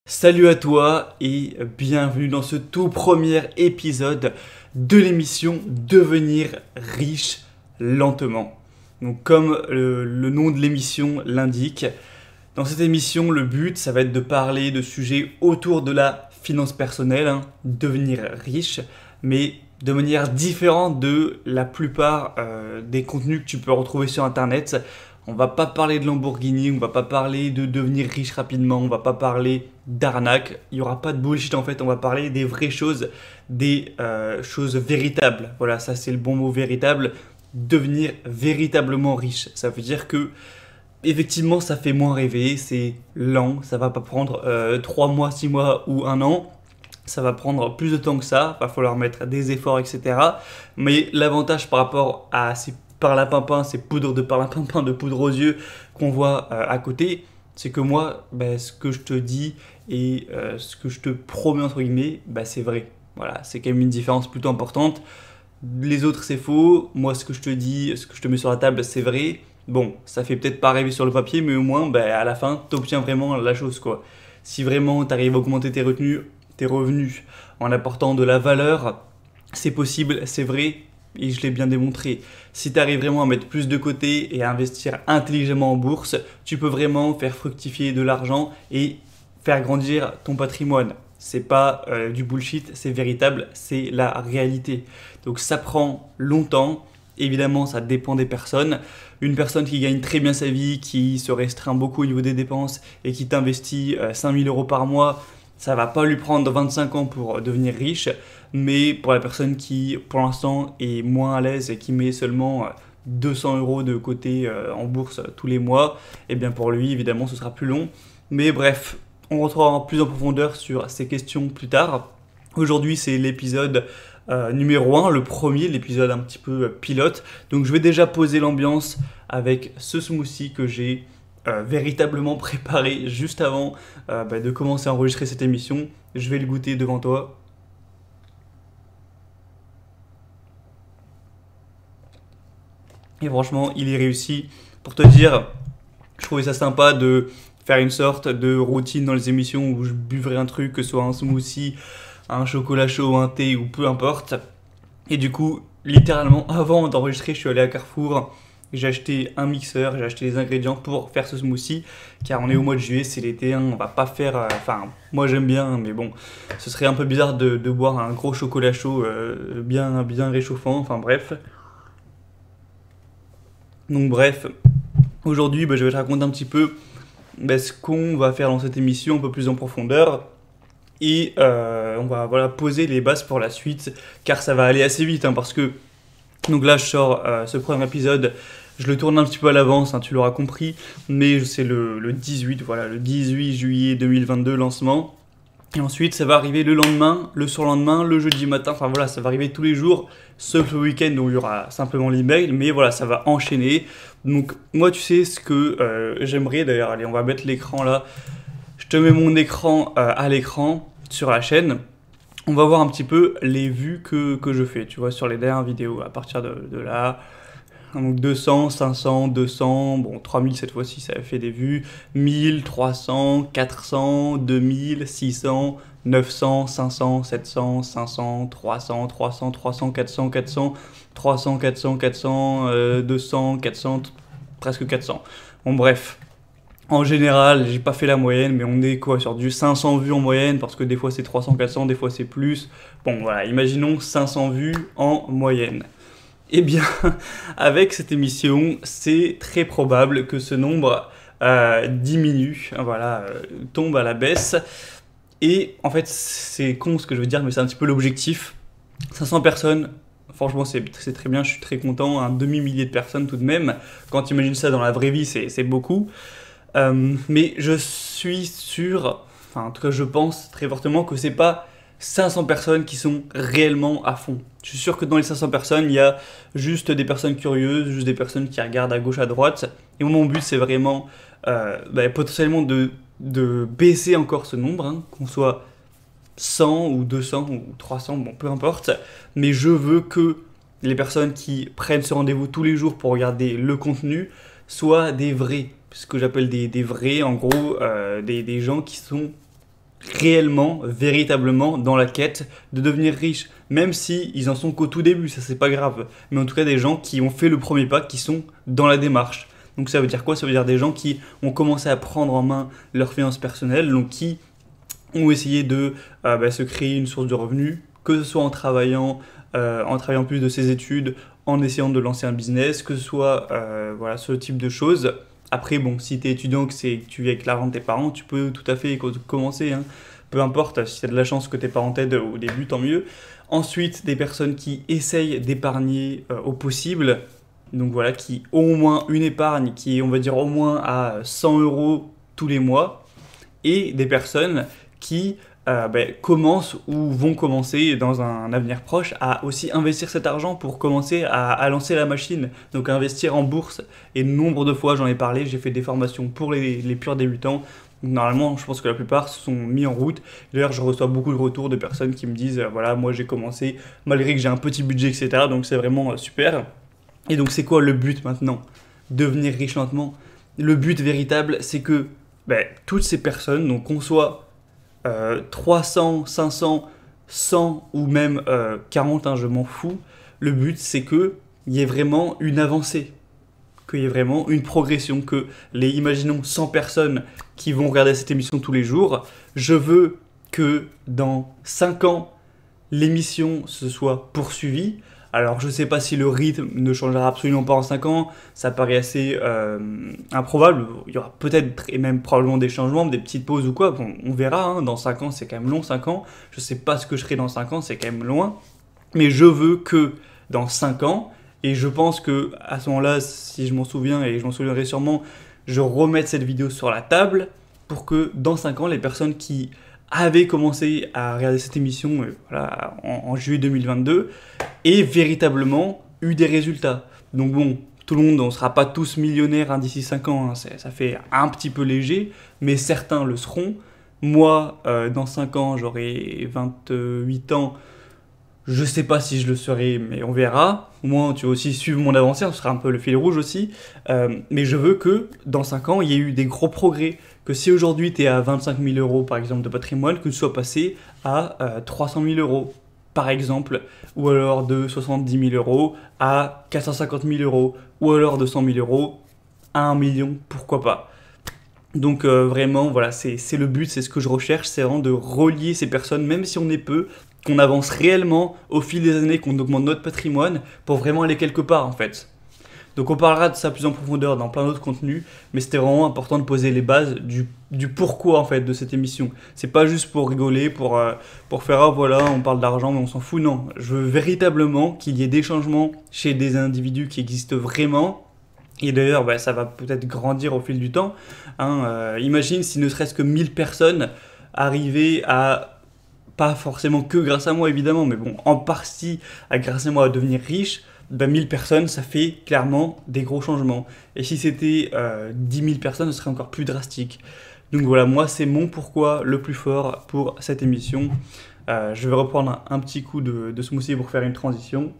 Salut à toi et bienvenue dans ce tout premier épisode de l'émission Devenir riche lentement. Donc comme le nom de l'émission l'indique, dans cette émission le but ça va être de parler de sujets autour de la finance personnelle, devenir riche, mais de manière différente de la plupart des contenus que tu peux retrouver sur internet. On va pas parler de Lamborghini, on va pas parler de devenir riche rapidement, on va pas parler d'arnaque, il y aura pas de bullshit en fait, on va parler des vraies choses, des choses véritables. Voilà, ça c'est le bon mot, véritable. Devenir véritablement riche, ça veut dire que effectivement ça fait moins rêver, c'est lent, ça va pas prendre 3 mois, 6 mois ou un an. Ça va prendre plus de temps que ça, va falloir mettre des efforts, etc. Mais l'avantage par rapport à ces parlimpinpin, ces poudres de parlimpinpin, de poudre aux yeux qu'on voit à côté, c'est que moi, ce que je te dis et ce que je te promets, entre guillemets, c'est vrai. Voilà, c'est quand même une différence plutôt importante. Les autres, c'est faux. Moi, ce que je te dis, ce que je te mets sur la table, c'est vrai. Bon, ça fait peut-être pas rêver sur le papier, mais au moins, à la fin, tu obtiens vraiment la chose, quoi. Si vraiment tu arrives à augmenter tes revenus en apportant de la valeur, c'est possible, c'est vrai, et je l'ai bien démontré. Si tu arrives vraiment à mettre plus de côté et à investir intelligemment en bourse, tu peux vraiment faire fructifier de l'argent et faire grandir ton patrimoine. C'est pas du bullshit, c'est véritable, c'est la réalité. Donc ça prend longtemps, évidemment ça dépend des personnes. Une personne qui gagne très bien sa vie, qui se restreint beaucoup au niveau des dépenses et qui t'investit 5000 € par mois, ça va pas lui prendre 25 ans pour devenir riche, mais pour la personne qui, pour l'instant, est moins à l'aise et qui met seulement 200 € de côté en bourse tous les mois, et bien pour lui, évidemment, ce sera plus long. Mais bref, on retrouvera plus en profondeur sur ces questions plus tard. Aujourd'hui, c'est l'épisode numéro 1, le premier, l'épisode un petit peu pilote. Donc je vais déjà poser l'ambiance avec ce smoothie que j'ai véritablement préparé juste avant de commencer à enregistrer cette émission. Je vais le goûter devant toi. Et franchement, il est réussi. Pour te dire, je trouvais ça sympa de faire une sorte de routine dans les émissions où je buvrais un truc, que ce soit un smoothie, un chocolat chaud, un thé ou peu importe. Et du coup, littéralement, avant d'enregistrer, je suis allé à Carrefour. J'ai acheté un mixeur, j'ai acheté les ingrédients pour faire ce smoothie, car on est au mois de juillet, c'est l'été, on va pas faire... Enfin, moi j'aime bien, mais bon, ce serait un peu bizarre de boire un gros chocolat chaud bien réchauffant, enfin bref. Donc bref, aujourd'hui je vais te raconter un petit peu ce qu'on va faire dans cette émission un peu plus en profondeur. Et on va poser les bases pour la suite, car ça va aller assez vite, parce que... Donc là je sors ce premier épisode, je le tourne un petit peu à l'avance, tu l'auras compris, mais c'est le 18, voilà, le 18 juillet 2022, lancement. Et ensuite ça va arriver le lendemain, le surlendemain, le jeudi matin, enfin voilà, ça va arriver tous les jours, sauf le week-end où il y aura simplement l'email, mais voilà, ça va enchaîner. Donc moi tu sais ce que j'aimerais, d'ailleurs, allez on va mettre l'écran là, je te mets mon écran à l'écran sur la chaîne. On va voir un petit peu les vues que je fais, tu vois, sur les dernières vidéos. À partir de là, donc 200, 500, 200, bon 3000 cette fois-ci, ça a fait des vues. 1000, 300, 400, 2000, 600, 900, 500, 700, 500, 300, 300, 300, 400, 400, 300, 400, 400, 200, 400, presque 400. Bon bref. En général, j'ai pas fait la moyenne, mais on est quoi sur du 500 vues en moyenne, parce que des fois c'est 300, 400, des fois c'est plus. Bon voilà, imaginons 500 vues en moyenne. Eh bien, avec cette émission, c'est très probable que ce nombre diminue, tombe à la baisse. Et en fait, c'est con ce que je veux dire, mais c'est un petit peu l'objectif. 500 personnes, franchement, c'est très bien, je suis très content. Un demi-millier de personnes tout de même. Quand tu imagines ça dans la vraie vie, c'est beaucoup. Mais je suis sûr, enfin en tout cas je pense très fortement que c'est pas 500 personnes qui sont réellement à fond. Je suis sûr que dans les 500 personnes, il y a juste des personnes curieuses, juste des personnes qui regardent à gauche, à droite. Et mon but c'est vraiment potentiellement de baisser encore ce nombre, qu'on soit 100 ou 200 ou 300, bon peu importe. Mais je veux que les personnes qui prennent ce rendez-vous tous les jours pour regarder le contenu soient des vrais. Ce que j'appelle des vrais, en gros, des gens qui sont réellement, véritablement dans la quête de devenir riche, même si ils en sont qu'au tout début, ça c'est pas grave, mais en tout cas des gens qui ont fait le premier pas, qui sont dans la démarche. Donc ça veut dire quoi? Ça veut dire des gens qui ont commencé à prendre en main leurs finances personnelles, donc qui ont essayé de se créer une source de revenus, que ce soit en travaillant plus de ses études, en essayant de lancer un business, que ce soit voilà, ce type de choses. Après, bon, si tu es étudiant, que tu vis avec l'argent de tes parents, tu peux tout à fait commencer, hein. Peu importe, si tu as de la chance que tes parents t'aident au début, tant mieux. Ensuite, des personnes qui essayent d'épargner au possible, donc voilà, qui ont au moins une épargne qui est, on va dire, au moins à 100 euros tous les mois, et des personnes qui commencent ou vont commencer dans un avenir proche à aussi investir cet argent pour commencer à lancer la machine, donc à investir en bourse. Et nombre de fois, j'en ai parlé, j'ai fait des formations pour les purs débutants. Normalement, je pense que la plupart se sont mis en route. D'ailleurs, je reçois beaucoup de retours de personnes qui me disent voilà, moi j'ai commencé malgré que j'ai un petit budget, etc. Donc c'est vraiment super. Et donc, c'est quoi le but maintenant? Devenir riche lentement. Le but véritable, c'est que toutes ces personnes, donc qu'on soit 300, 500, 100 ou même 40, hein, je m'en fous. Le but, c'est qu'il y ait vraiment une avancée, qu'il y ait vraiment une progression, que imaginons 100 personnes qui vont regarder cette émission tous les jours. Je veux que dans 5 ans, l'émission se soit poursuivie. Alors, je ne sais pas si le rythme ne changera absolument pas en 5 ans, ça paraît assez improbable. Il y aura peut-être et même probablement des changements, des petites pauses ou quoi. Bon, on verra, hein. Dans 5 ans, c'est quand même long, 5 ans. Je ne sais pas ce que je serai dans 5 ans, c'est quand même loin. Mais je veux que dans 5 ans, et je pense que à ce moment-là, si je m'en souviens, et je m'en souviendrai sûrement, je remette cette vidéo sur la table pour que dans 5 ans, les personnes qui avaient commencé à regarder cette émission voilà, en juillet 2022 et véritablement eu des résultats. Donc bon, tout le monde, on ne sera pas tous millionnaires d'ici 5 ans, hein, ça fait un petit peu léger, mais certains le seront. Moi, dans 5 ans, j'aurai 28 ans, je ne sais pas si je le serai, mais on verra. Moi, tu vas aussi suivre mon avancée, ce sera un peu le fil rouge aussi. Mais je veux que dans 5 ans, il y ait eu des gros progrès. Que si aujourd'hui tu es à 25 000 euros par exemple de patrimoine, que tu sois passé à 300 000 euros par exemple, ou alors de 70 000 euros à 450 000 euros, ou alors de 100 000 euros à 1 million, pourquoi pas. Donc vraiment, voilà, c'est le but, c'est ce que je recherche, c'est vraiment de relier ces personnes, même si on est peu, qu'on avance réellement au fil des années, qu'on augmente notre patrimoine pour vraiment aller quelque part en fait. Donc on parlera de ça plus en profondeur dans plein d'autres contenus, mais c'était vraiment important de poser les bases du pourquoi en fait de cette émission. C'est pas juste pour rigoler, pour faire ah voilà on parle d'argent mais on s'en fout, non. Je veux véritablement qu'il y ait des changements chez des individus qui existent vraiment. Et d'ailleurs ça va peut-être grandir au fil du temps. Hein, imagine si ne serait-ce que 1000 personnes arrivaient à, pas forcément que grâce à moi évidemment, mais bon en partie grâce à moi à devenir riche. 1000 personnes, ça fait clairement des gros changements. Et si c'était 10 000 personnes, ce serait encore plus drastique. Donc voilà, moi, c'est mon pourquoi le plus fort pour cette émission. Je vais reprendre un petit coup de smoothie pour faire une transition.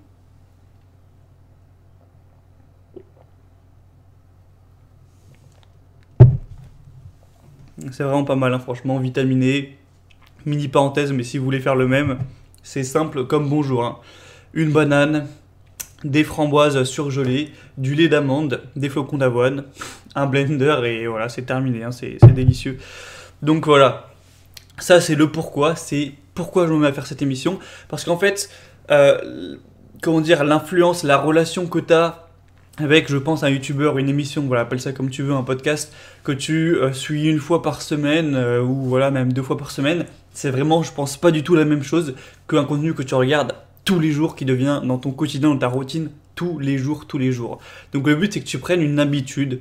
C'est vraiment pas mal, hein, franchement, vitaminé. Mini parenthèse, mais si vous voulez faire le même, c'est simple comme bonjour. Hein. Une banane, des framboises surgelées, du lait d'amande, des flocons d'avoine, un blender et voilà, c'est terminé, hein, c'est délicieux. Donc voilà, ça c'est le pourquoi, c'est pourquoi je me mets à faire cette émission. Parce qu'en fait, comment dire, l'influence, la relation que tu as avec, je pense, un youtubeur, une émission, voilà, appelle ça comme tu veux, un podcast, que tu suis une fois par semaine ou voilà, même 2 fois par semaine, c'est vraiment, je pense, pas du tout la même chose qu'un contenu que tu regardes tous les jours qui devient dans ton quotidien, dans ta routine, tous les jours. Donc le but c'est que tu prennes une habitude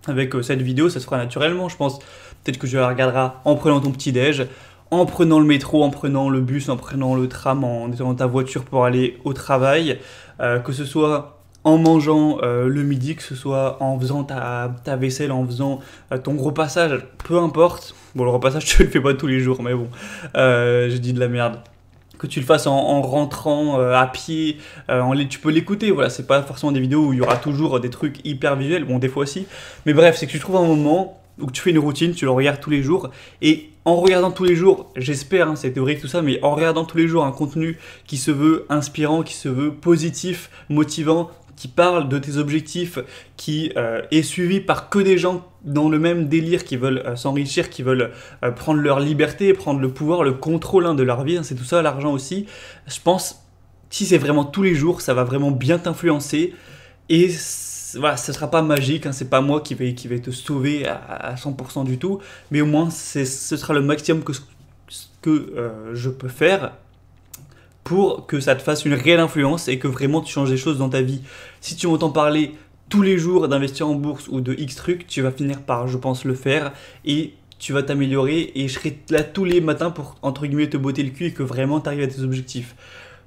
avec cette vidéo, ça se fera naturellement je pense. Peut-être que tu la regarderas en prenant ton petit déj, en prenant le métro, en prenant le bus, en prenant le tram, en étant dans ta voiture pour aller au travail, que ce soit en mangeant le midi, que ce soit en faisant ta vaisselle, en faisant ton repassage, peu importe. Bon le repassage tu le fais pas tous les jours mais bon, je dis de la merde. Que tu le fasses en rentrant à pied, tu peux l'écouter, voilà, c'est pas forcément des vidéos où il y aura toujours des trucs hyper visuels, bon des fois aussi, mais bref, c'est que tu trouves un moment Donc tu fais une routine, tu le regardes tous les jours, et en regardant tous les jours, j'espère, c'est théorique tout ça, mais en regardant tous les jours un contenu qui se veut inspirant, qui se veut positif, motivant, qui parle de tes objectifs, qui est suivi par que des gens dans le même délire, qui veulent s'enrichir, qui veulent prendre leur liberté, prendre le pouvoir, le contrôle de leur vie, c'est tout ça, l'argent aussi. Je pense, si c'est vraiment tous les jours, ça va vraiment bien t'influencer, et voilà, ce sera pas magique, c'est pas moi qui vais te sauver à 100% du tout, mais au moins ce sera le maximum que je peux faire pour que ça te fasse une réelle influence et que vraiment tu changes des choses dans ta vie. Si tu m'entends parler tous les jours d'investir en bourse ou de X trucs, tu vas finir par, je pense, le faire et tu vas t'améliorer, et je serai là tous les matins pour, entre guillemets, te botter le cul et que vraiment tu arrives à tes objectifs.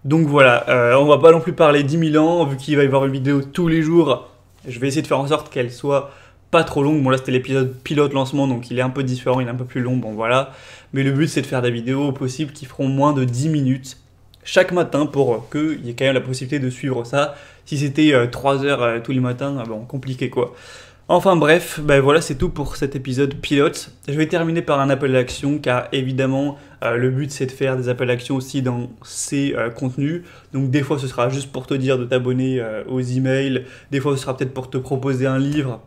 Donc voilà, on va pas non plus parler 10 000 ans, vu qu'il va y avoir une vidéo tous les jours. Je vais essayer de faire en sorte qu'elle soit pas trop longue. Bon, là c'était l'épisode pilote lancement, donc il est un peu différent, il est un peu plus long, bon voilà. Mais le but c'est de faire des vidéos au possible qui feront moins de 10 minutes chaque matin pour qu'il y ait quand même la possibilité de suivre ça. Si c'était 3 heures tous les matins, bon, compliqué quoi. Enfin bref, voilà, c'est tout pour cet épisode pilote. Je vais terminer par un appel d'action, car évidemment le but c'est de faire des appels d'action aussi dans ces contenus. Donc des fois ce sera juste pour te dire de t'abonner aux emails, des fois ce sera peut-être pour te proposer un livre,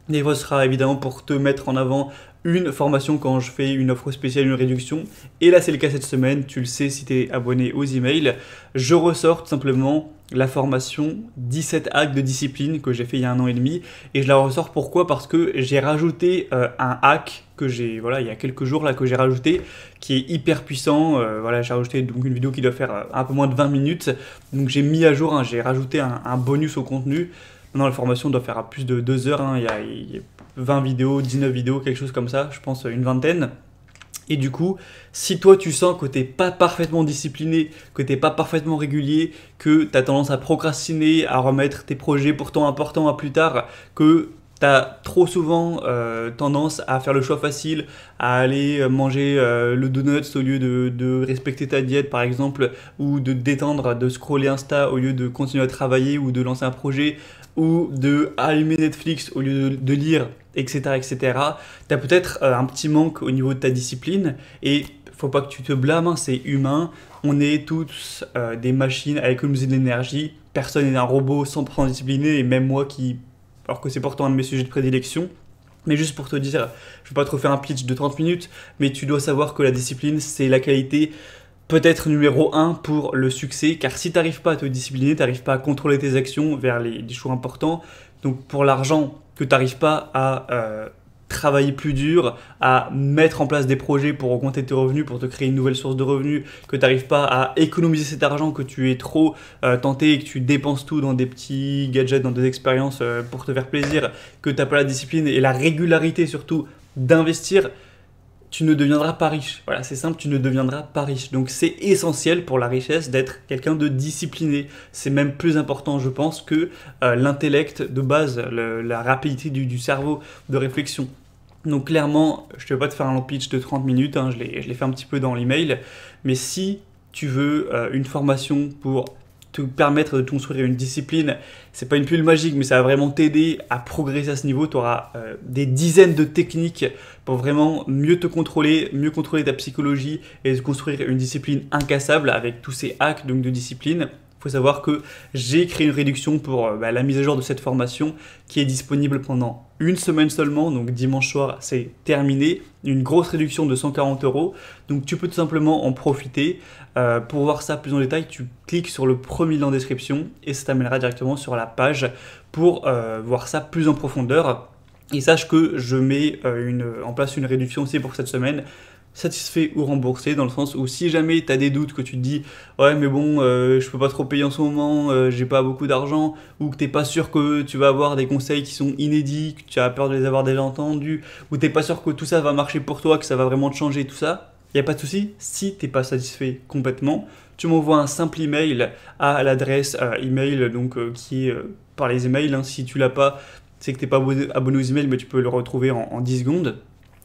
des fois ce sera évidemment pour te mettre en avant une formation quand je fais une offre spéciale, une réduction. Et là c'est le cas cette semaine, tu le sais si tu es abonné aux emails. Je ressors tout simplement la formation 17 hacks de discipline que j'ai fait il y a 1 an et demi, et je la ressors pourquoi? Parce que j'ai rajouté un hack que j'ai, voilà, il y a quelques jours là, que j'ai rajouté, qui est hyper puissant. Voilà, j'ai rajouté donc une vidéo qui doit faire un peu moins de 20 minutes, donc j'ai mis à jour, j'ai rajouté un bonus au contenu. Maintenant la formation doit faire à plus de 2 heures, il y a 20 vidéos, 19 vidéos, quelque chose comme ça, je pense une vingtaine. Et du coup, si toi tu sens que tu n'es pas parfaitement discipliné, que tu n'es pas parfaitement régulier, que tu as tendance à procrastiner, à remettre tes projets pourtant importants à plus tard, que tu as trop souvent tendance à faire le choix facile, à aller manger le donut au lieu de respecter ta diète par exemple, ou de te détendre, de scroller Insta au lieu de continuer à travailler ou de lancer un projet, ou de allumer Netflix au lieu de lire, etc. etc. Tu as peut-être un petit manque au niveau de ta discipline, et faut pas que tu te blâmes, c'est humain. On est tous des machines à économiser de l'énergie. Personne n'est un robot 100% discipliné, et même moi alors que c'est pourtant un de mes sujets de prédilection. Mais juste pour te dire, je ne vais pas te refaire un pitch de 30 minutes, mais tu dois savoir que la discipline, c'est la qualité peut-être numéro 1 pour le succès, car si tu n'arrives pas à te discipliner, tu n'arrives pas à contrôler tes actions vers les choix importants, donc pour l'argent, que tu n'arrives pas à travailler plus dur, à mettre en place des projets pour augmenter tes revenus, pour te créer une nouvelle source de revenus, que tu n'arrives pas à économiser cet argent, que tu es trop tenté et que tu dépenses tout dans des petits gadgets, dans des expériences pour te faire plaisir, que tu n'as pas la discipline et la régularité surtout d'investir, tu ne deviendras pas riche. Voilà, c'est simple, tu ne deviendras pas riche. Donc c'est essentiel pour la richesse d'être quelqu'un de discipliné. C'est même plus important, je pense, que l'intellect de base, la rapidité du cerveau de réflexion. Donc clairement, je ne vais pas te faire un long pitch de 30 minutes, je l'ai fait un petit peu dans l'email, mais si tu veux une formation pour te permettre de construire une discipline, c'est pas une pilule magique, mais ça va vraiment t'aider à progresser à ce niveau. Tu auras des dizaines de techniques pour vraiment mieux te contrôler, mieux contrôler ta psychologie et construire une discipline incassable avec tous ces hacks donc, de discipline. Il faut savoir que j'ai créé une réduction pour la mise à jour de cette formation qui est disponible pendant 1 semaine seulement. Donc dimanche soir, c'est terminé. Une grosse réduction de 140 €. Donc tu peux tout simplement en profiter. Pour voir ça plus en détail, tu cliques sur le premier lien en description et ça t'amènera directement sur la page pour voir ça plus en profondeur. Et sache que je mets en place une réduction aussi pour cette semaine, satisfait ou remboursé, dans le sens où si jamais tu as des doutes, que tu te dis ouais mais bon je peux pas trop payer en ce moment, j'ai pas beaucoup d'argent, ou que t'es pas sûr que tu vas avoir des conseils qui sont inédits, que tu as peur de les avoir déjà entendus, ou t'es pas sûr que tout ça va marcher pour toi, que ça va vraiment te changer tout ça, il n'y a pas de souci. Si t'es pas satisfait complètement, tu m'envoies un simple email à l'adresse email donc, qui est par les emails, si tu l'as pas, c'est que t'es pas abonné aux emails, mais tu peux le retrouver en 10 secondes.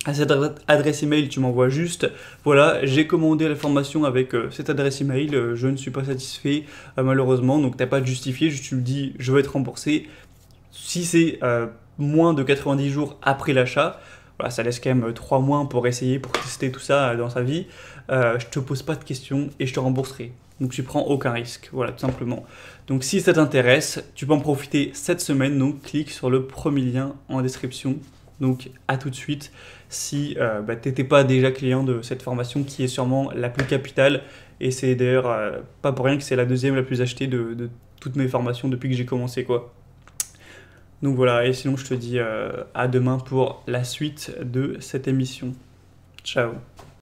À cette adresse email, tu m'envoies juste, voilà, j'ai commandé la formation avec cette adresse email, je ne suis pas satisfait malheureusement, donc tu n'as pas de justifié, juste tu me dis je veux être remboursé. Si c'est moins de 90 jours après l'achat, voilà, ça laisse quand même 3 mois pour essayer, pour tester tout ça dans sa vie. Je te pose pas de questions et je te rembourserai. Donc tu prends aucun risque, voilà, tout simplement. Donc si ça t'intéresse, tu peux en profiter cette semaine, donc clique sur le premier lien en description. Donc à tout de suite, si tu n'étais pas déjà client de cette formation qui est sûrement la plus capitale, et c'est d'ailleurs pas pour rien que c'est la deuxième la plus achetée de toutes mes formations depuis que j'ai commencé, quoi. Donc voilà, et sinon je te dis à demain pour la suite de cette émission. Ciao.